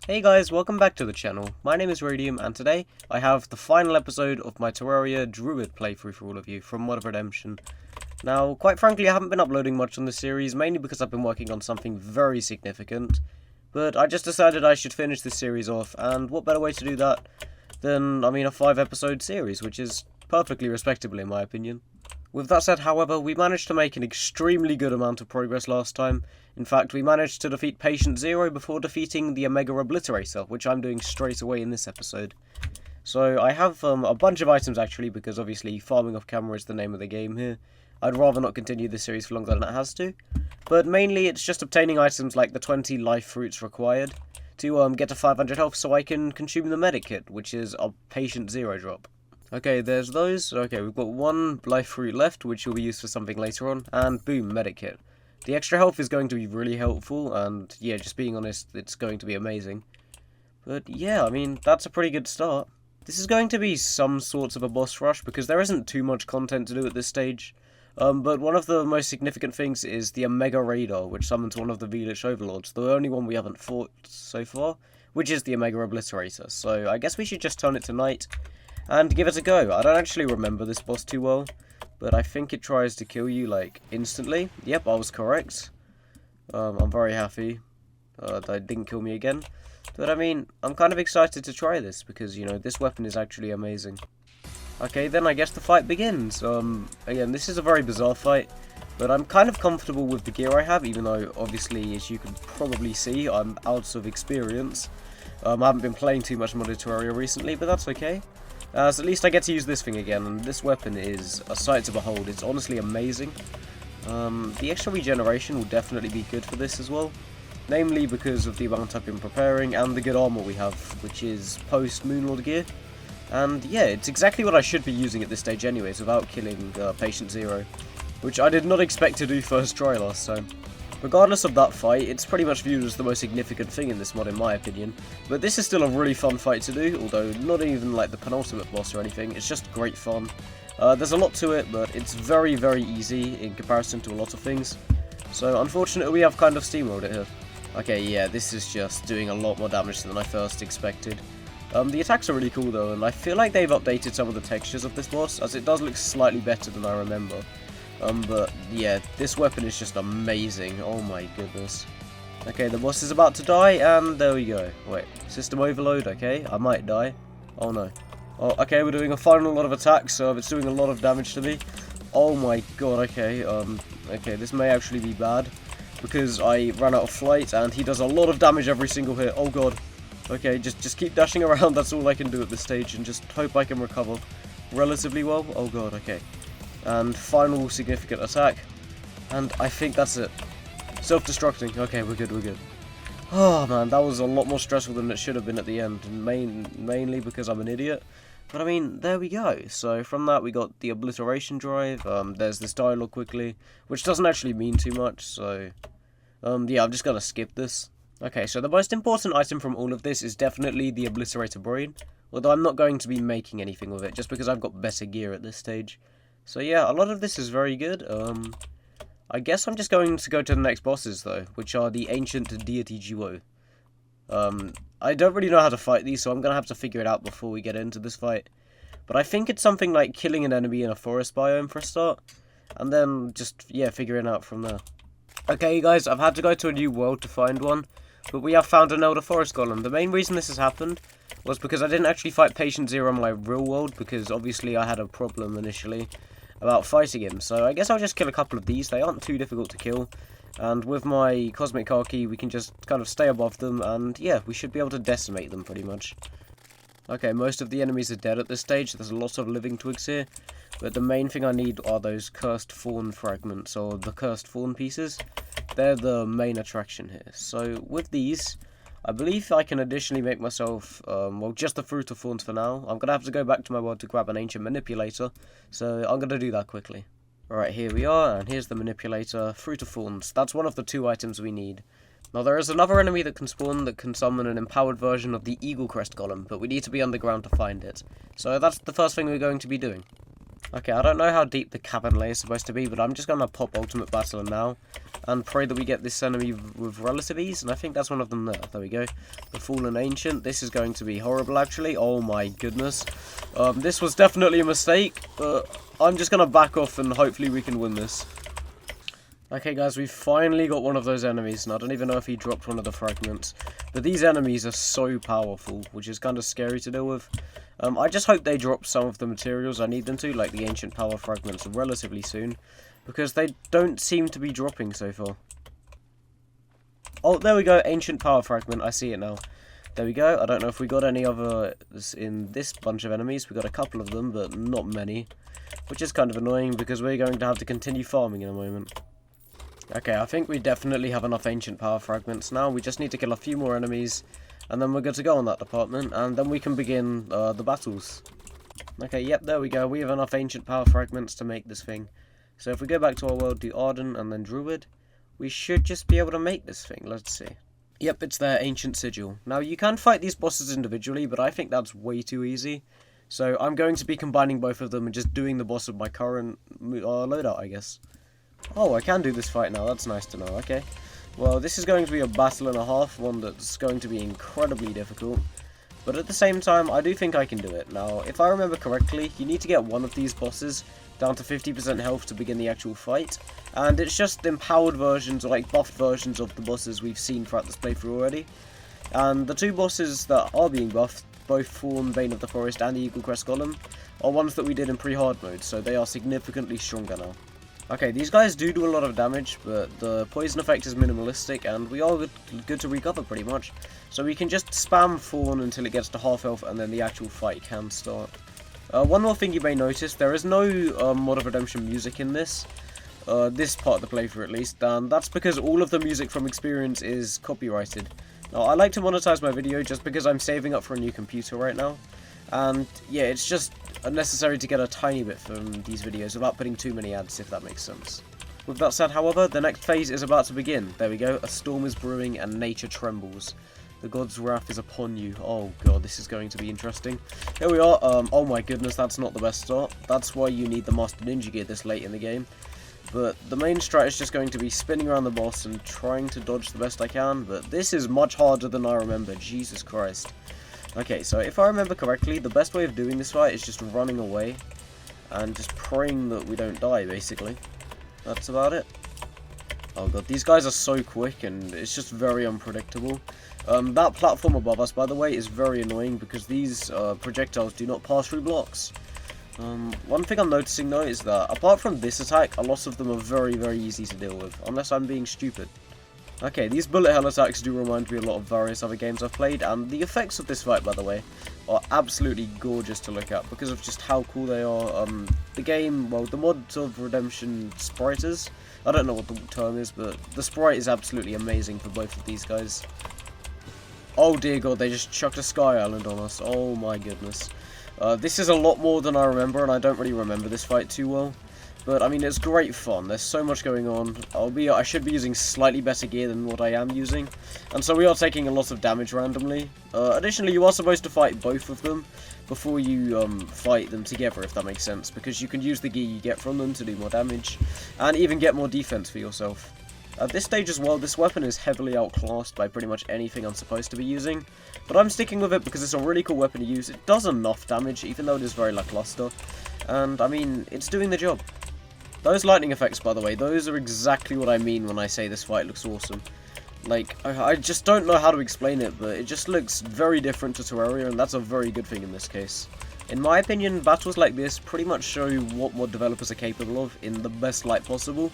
Hey guys, welcome back to the channel. My name is Radium, and today I have the final episode of my Terraria Druid playthrough for all of you from Mod of Redemption. Now, quite frankly, I haven't been uploading much on this series, mainly because I've been working on something very significant. But I just decided I should finish this series off, and what better way to do that than, a 5-episode series, which is perfectly respectable in my opinion. With that said, however, we managed to make an extremely good amount of progress last time. In fact, we managed to defeat Patient Zero before defeating the Omega Obliterator, which I'm doing straight away in this episode. So I have a bunch of items actually, because obviously farming off camera is the name of the game here. I'd rather not continue this series for longer than it has to. But mainly it's just obtaining items like the 20 life fruits required to get to 500 health so I can consume the medic kit, which is a Patient Zero drop. Okay, there's those. Okay, we've got one life fruit left, which will be used for something later on, and boom, medic kit. The extra health is going to be really helpful, and yeah, just being honest, it's going to be amazing. But yeah, that's a pretty good start. This is going to be some sorts of a boss rush, because there isn't too much content to do at this stage. But one of the most significant things is the Omega Radar, which summons one of the Velish Overlords, the only one we haven't fought so far, which is the Omega Obliterator. So I guess we should just turn it to night and give it a go. I don't actually remember this boss too well, but I think it tries to kill you, like, instantly. Yep, I was correct. I'm very happy that it didn't kill me again. But, I'm kind of excited to try this, because, this weapon is actually amazing. Okay, then I guess the fight begins. Again, this is a very bizarre fight, but I'm kind of comfortable with the gear I have, even though, obviously, as you can probably see, I'm out of experience. I haven't been playing too much Modded Terraria recently, but that's okay. So at least I get to use this thing again, and this weapon is a sight to behold. It's honestly amazing. The extra regeneration will definitely be good for this as well, namely because of the amount I've been preparing and the good armor we have, which is post-Moonlord gear. And yeah, it's exactly what I should be using at this stage anyways, without killing Patient Zero, which I did not expect to do first try last time. Regardless of that fight, it's pretty much viewed as the most significant thing in this mod in my opinion, but this is still a really fun fight to do, although not even like the penultimate boss or anything, it's just great fun. There's a lot to it, but it's very, very easy in comparison to a lot of things, so unfortunately we have kind of steamrolled it here. Okay, yeah, this is just doing a lot more damage than I first expected. The attacks are really cool though, and I feel like they've updated some of the textures of this boss, as it does look slightly better than I remember. But yeah, this weapon is just amazing. Oh my goodness. Okay, the boss is about to die, and there we go. Wait, system overload, okay, I might die. Oh no. Oh, okay, we're doing a final lot of attacks, so it's doing a lot of damage to me. Oh my god, okay, okay, this may actually be bad, because I ran out of flight, and he does a lot of damage every single hit. Oh god. Okay, just keep dashing around, that's all I can do at this stage, and just hope I can recover relatively well. Oh god, okay. And final significant attack, and I think that's it. Self-destructing. Okay, we're good, we're good. Oh man, that was a lot more stressful than it should have been at the end, mainly because I'm an idiot. But I mean, there we go. So from that we got the obliteration drive. There's this dialogue quickly, which doesn't actually mean too much. So yeah, I'm just gonna skip this. Okay, so the most important item from all of this is definitely the obliterator brain. Although I'm not going to be making anything with it, just because I've got better gear at this stage. So yeah, a lot of this is very good. I guess I'm just going to go to the next bosses though, which are the ancient deity duo. I don't really know how to fight these, so I'm going to have to figure it out before we get into this fight. But I think it's something like killing an enemy in a forest biome for a start, and then just, yeah, figuring out from there. Okay, guys, I've had to go to a new world to find one, but we have found an elder forest golem. The main reason this has happened was because I didn't actually fight Patient Zero in my real world, because obviously I had a problem initially about fighting him. So I guess I'll just kill a couple of these. They aren't too difficult to kill. And with my Cosmic Car Key, we can just kind of stay above them, and yeah, we should be able to decimate them pretty much. Okay, most of the enemies are dead at this stage. There's a lot of living twigs here, but the main thing I need are those cursed fawn fragments, or the cursed fawn pieces. They're the main attraction here. So with these, I believe I can additionally make myself, well, just the fruit of thorns for now. I'm going to have to go back to my world to grab an ancient manipulator, so I'm going to do that quickly. Alright, here we are, and here's the manipulator, fruit of thorns. That's one of the 2 items we need. Now there is another enemy that can spawn that can summon an empowered version of the eagle crest golem, but we need to be underground to find it. So that's the first thing we're going to be doing. Okay, I don't know how deep the cavern layer is supposed to be, but I'm just going to pop ultimate battle now, and pray that we get this enemy with relative ease, and I think that's one of them there. There we go. The fallen ancient. This is going to be horrible, actually. Oh my goodness. This was definitely a mistake, but I'm just going to back off and hopefully we can win this. Okay guys, we finally got one of those enemies, and I don't even know if he dropped one of the fragments. But these enemies are so powerful, which is kind of scary to deal with. I just hope they drop some of the materials I need them to, like the ancient power fragments, relatively soon. Because they don't seem to be dropping so far. Oh, there we go, ancient power fragment, I see it now. There we go, I don't know if we got any other in this bunch of enemies. We got a couple of them, but not many. Which is kind of annoying, because we're going to have to continue farming in a moment. Okay, I think we definitely have enough ancient power fragments now. We just need to kill a few more enemies, and then we're good to go on that department, and then we can begin the battles. Okay, yep, there we go. We have enough ancient power fragments to make this thing. So if we go back to our world, do Arden and then Druid, we should just be able to make this thing. Let's see. Yep, it's their ancient sigil. Now, you can fight these bosses individually, but I think that's way too easy. So I'm going to be combining both of them and just doing the boss of my current loadout, I guess. Oh, I can do this fight now. That's nice to know. Okay. Well, this is going to be a battle and a half, one that's going to be incredibly difficult. But at the same time, I do think I can do it. Now, if I remember correctly, you need to get one of these bosses down to 50% health to begin the actual fight. And it's just empowered versions, or like buffed versions of the bosses we've seen throughout this playthrough already. And the 2 bosses that are being buffed, both Fawn, Bane of the Forest, and the Eagle Crest Golem, are ones that we did in pre-hard mode, so they are significantly stronger now. Okay, these guys do a lot of damage, but the poison effect is minimalistic, and we are good to recover pretty much. So we can just spam Fawn until it gets to half health, and then the actual fight can start. One more thing you may notice, there is no Mod of Redemption music in this part of the playthrough at least, and that's because all of the music from Experience is copyrighted. Now, I like to monetize my video just because I'm saving up for a new computer right now, and yeah, it's just unnecessary to get a tiny bit from these videos without putting too many ads, if that makes sense. With that said, however, the next phase is about to begin. There we go, a storm is brewing and nature trembles. The god's wrath is upon you. Oh god, this is going to be interesting. Here we are. Oh my goodness, that's not the best start. That's why you need the Master Ninja gear this late in the game. But the main strat is just going to be spinning around the boss and trying to dodge the best I can, but this is much harder than I remember, Jesus Christ. Okay, so if I remember correctly, the best way of doing this fight is just running away and just praying that we don't die, basically. That's about it. Oh god, these guys are so quick and it's just very unpredictable. That platform above us, by the way, is very annoying because these projectiles do not pass through blocks. One thing I'm noticing though is that apart from this attack, a lot of them are very, very easy to deal with, unless I'm being stupid. Okay, these bullet hell attacks do remind me a lot of various other games I've played, and the effects of this fight, by the way, are absolutely gorgeous to look at because of just how cool they are. The game, well, the Mod of Redemption spriters, I don't know what the term is, but the sprite is absolutely amazing for both of these guys. Oh dear god, they just chucked a sky island on us. Oh my goodness. This is a lot more than I remember, and I don't really remember this fight too well. But, I mean, it's great fun. There's so much going on. I should be using slightly better gear than what I am using. And so we are taking a lot of damage randomly. Additionally, you are supposed to fight both of them before you fight them together, if that makes sense. Because you can use the gear you get from them to do more damage. And even get more defense for yourself. At this stage as well, this weapon is heavily outclassed by pretty much anything I'm supposed to be using. But I'm sticking with it because it's a really cool weapon to use. It does enough damage, even though it is very lackluster. And, I mean, it's doing the job. Those lightning effects, by the way, those are exactly what I mean when I say this fight looks awesome. Like, I just don't know how to explain it, but it just looks very different to Terraria, and that's a very good thing in this case. In my opinion, battles like this pretty much show what mod developers are capable of in the best light possible,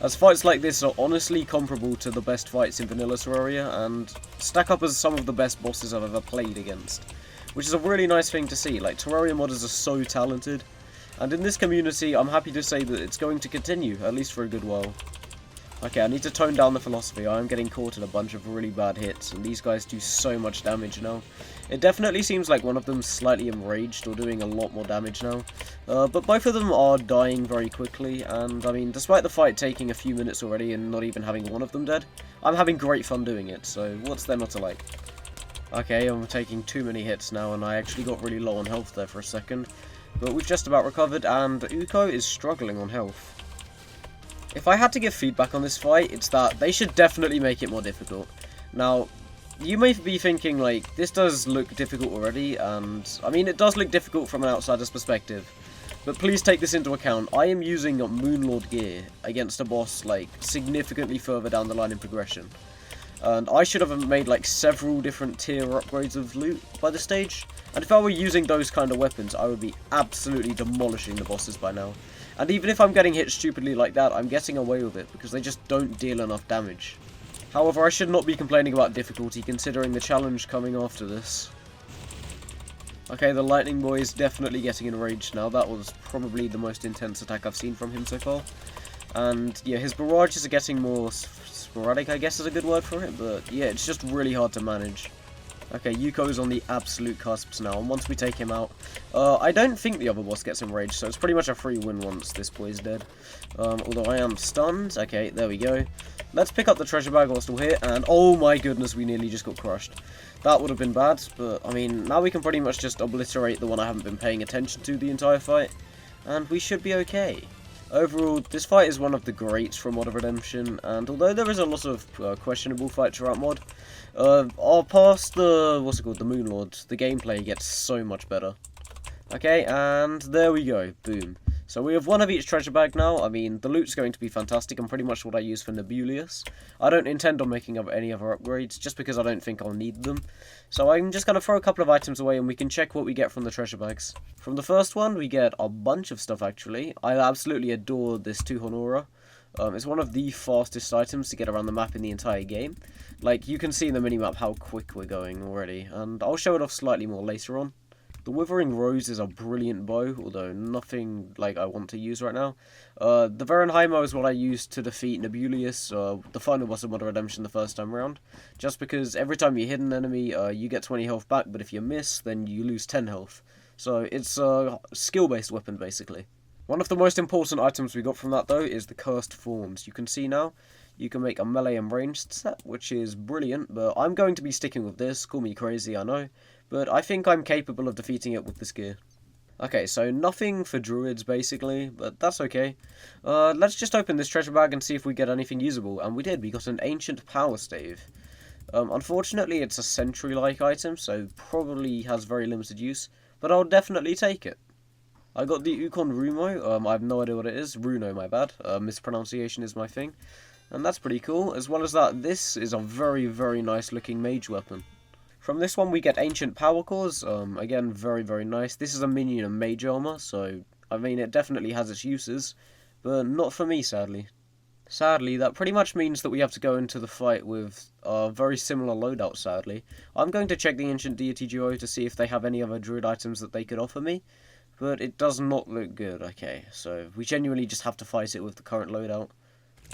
as fights like this are honestly comparable to the best fights in vanilla Terraria, and stack up as some of the best bosses I've ever played against. Which is a really nice thing to see. Like, Terraria modders are so talented. And in this community, I'm happy to say that it's going to continue, at least for a good while. Okay, I need to tone down the philosophy. I am getting caught in a bunch of really bad hits, and these guys do so much damage now. It definitely seems like one of them's slightly enraged or doing a lot more damage now. But both of them are dying very quickly, and I mean, despite the fight taking a few minutes already and not even having one of them dead, I'm having great fun doing it, so what's there not to like? Okay, I'm taking too many hits now, and I actually got really low on health there for a second. But we've just about recovered, and Uko is struggling on health. If I had to give feedback on this fight, it's that they should definitely make it more difficult. Now, you may be thinking, like, this does look difficult already, and, I mean, it does look difficult from an outsider's perspective. But please take this into account. I am using Moonlord gear against a boss, like, significantly further down the line in progression. And I should have made, like, several different tier upgrades of loot by this stage. And if I were using those kind of weapons, I would be absolutely demolishing the bosses by now. And even if I'm getting hit stupidly like that, I'm getting away with it, because they just don't deal enough damage. However, I should not be complaining about difficulty, considering the challenge coming after this. Okay, the Lightning Boy is definitely getting enraged now. That was probably the most intense attack I've seen from him so far. And, yeah, his barrages are getting more sporadic, I guess is a good word for it, but, yeah, it's just really hard to manage. Okay, Yuko's on the absolute cusps now, and once we take him out, I don't think the other boss gets enraged, so it's pretty much a free win once this boy's dead. Although I am stunned. Okay, there we go. Let's pick up the treasure bag while still here, and oh my goodness, we nearly just got crushed. That would have been bad, but, I mean, now we can pretty much just obliterate the one I haven't been paying attention to the entire fight, and we should be okay. Overall, this fight is one of the greats from Mod of Redemption, and although there is a lot of questionable fights throughout Mod, past the, the Moonlord, the gameplay gets so much better. Okay, and there we go, boom. So we have one of each treasure bag now. I mean, the loot's going to be fantastic and pretty much what I use for Nebulius. I don't intend on making any other upgrades, just because I don't think I'll need them. So I'm just going to throw a couple of items away and we can check what we get from the treasure bags. From the first one, we get a bunch of stuff, actually. I absolutely adore this Two-Horn Aura. It's one of the fastest items to get around the map in the entire game. Like, you can see in the minimap how quick we're going already, and I'll show it off slightly more later on. The Withering Rose is a brilliant bow, although nothing like I want to use right now. The Verenheimer is what I used to defeat Nebulius, the final boss of Mod of Redemption the first time around. Just because every time you hit an enemy, you get 20 health back, but if you miss, then you lose 10 health. So it's a skill-based weapon, basically. One of the most important items we got from that, though, is the Cursed Forms. You can see now, you can make a melee and ranged set, which is brilliant, but I'm going to be sticking with this. Call me crazy, I know. But I think I'm capable of defeating it with this gear. Okay, so nothing for druids, basically, but that's okay. Let's just open this treasure bag and see if we get anything usable. And we did, we got an Ancient Power Stave. Unfortunately, it's a sentry-like item, so probably has very limited use, but I'll definitely take it. I got the Ukon Rumo, I have no idea what it is. Runo, my bad. Mispronunciation is my thing. And that's pretty cool. As well as that, this is a very, very nice looking mage weapon. From this one we get Ancient Power Cores, again very, very nice. This is a minion of mage armor, so I mean it definitely has its uses, but not for me sadly. Sadly, that pretty much means that we have to go into the fight with a very similar loadout sadly. I'm going to check the Ancient Deity duo to see if they have any other druid items that they could offer me, but it does not look good. Okay, so we genuinely just have to fight it with the current loadout.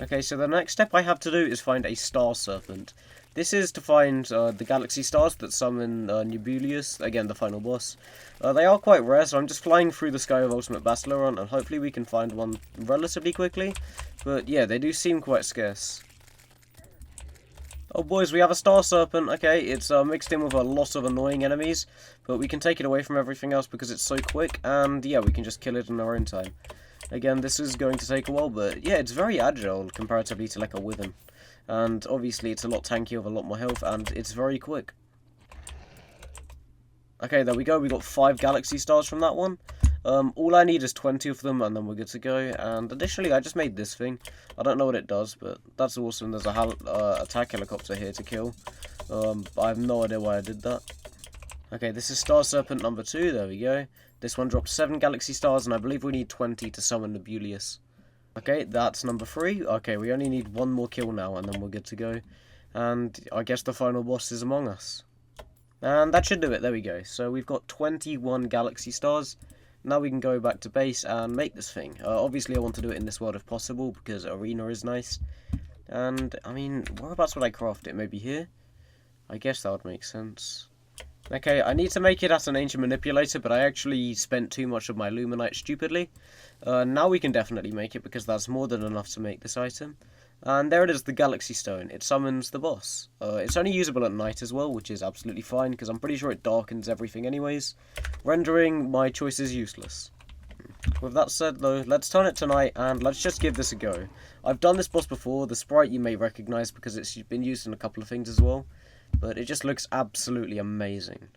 Okay, so the next step I have to do is find a Star Serpent. This is to find the galaxy stars that summon Nebulius, again the final boss. They are quite rare, so I'm just flying through the sky of Ultimate Battleron, and hopefully we can find one relatively quickly. But yeah, they do seem quite scarce. Oh boys, we have a Star Serpent. Okay, it's mixed in with a lot of annoying enemies, but we can take it away from everything else because it's so quick, and yeah, we can just kill it in our own time. Again, this is going to take a while, but yeah, it's very agile comparatively to like a Withen. And obviously it's a lot tankier with a lot more health, and it's very quick. Okay, there we go, we got 5 galaxy stars from that one. All I need is 20 of them, and then we're good to go. And additionally, I just made this thing. I don't know what it does, but that's awesome. There's a attack helicopter here to kill. I have no idea why I did that. Okay, this is Star Serpent number 2. There we go. This one drops 7 galaxy stars, and I believe we need 20 to summon Nebulius. Okay, that's number 3. Okay, we only need 1 more kill now, and then we're good to go. And I guess the final boss is among us. And that should do it. There we go. So we've got 21 galaxy stars. Now we can go back to base and make this thing. Obviously I want to do it in this world if possible, because arena is nice. And, I mean, whereabouts would I craft it? Maybe here? I guess that would make sense. Okay, I need to make it as an ancient manipulator, but I actually spent too much of my Luminite stupidly. Now we can definitely make it, because that's more than enough to make this item. And there it is, the Galaxy Stone. It summons the boss. It's only usable at night as well, which is absolutely fine, because I'm pretty sure it darkens everything anyways, rendering my choices useless. With that said, though, let's turn it to night, and let's just give this a go. I've done this boss before. The sprite you may recognise, because it's been used in a couple of things as well, but it just looks absolutely amazing.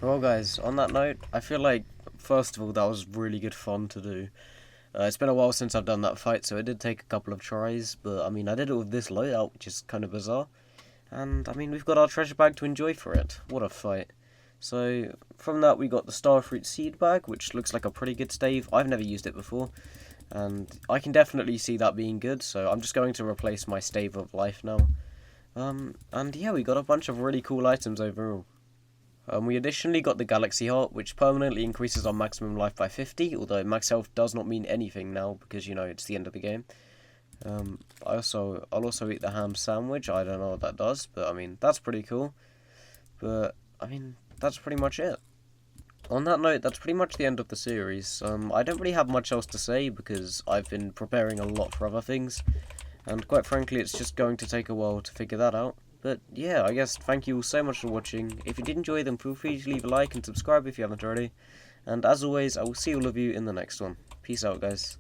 Well, guys, on that note, I feel like, first of all, that was really good fun to do. It's been a while since I've done that fight, so it did take a couple of tries, but I mean, I did it with this loadout, which is kind of bizarre. And I mean, we've got our treasure bag to enjoy for it. What a fight. So, from that, we got the Starfruit Seed Bag, which looks like a pretty good stave. I've never used it before, and I can definitely see that being good, so I'm just going to replace my Stave of Life now. And yeah, we got a bunch of really cool items overall. We additionally got the Galaxy Heart, which permanently increases our maximum life by 50, although max health does not mean anything now, because, you know, it's the end of the game. I'll also eat the ham sandwich. I don't know what that does, but I mean, that's pretty cool. But, I mean, that's pretty much it. On that note, that's pretty much the end of the series. I don't really have much else to say, because I've been preparing a lot for other things, and quite frankly, it's just going to take a while to figure that out. But yeah, I guess thank you all so much for watching. If you did enjoy, then feel free to leave a like and subscribe if you haven't already. And as always, I will see all of you in the next one. Peace out, guys.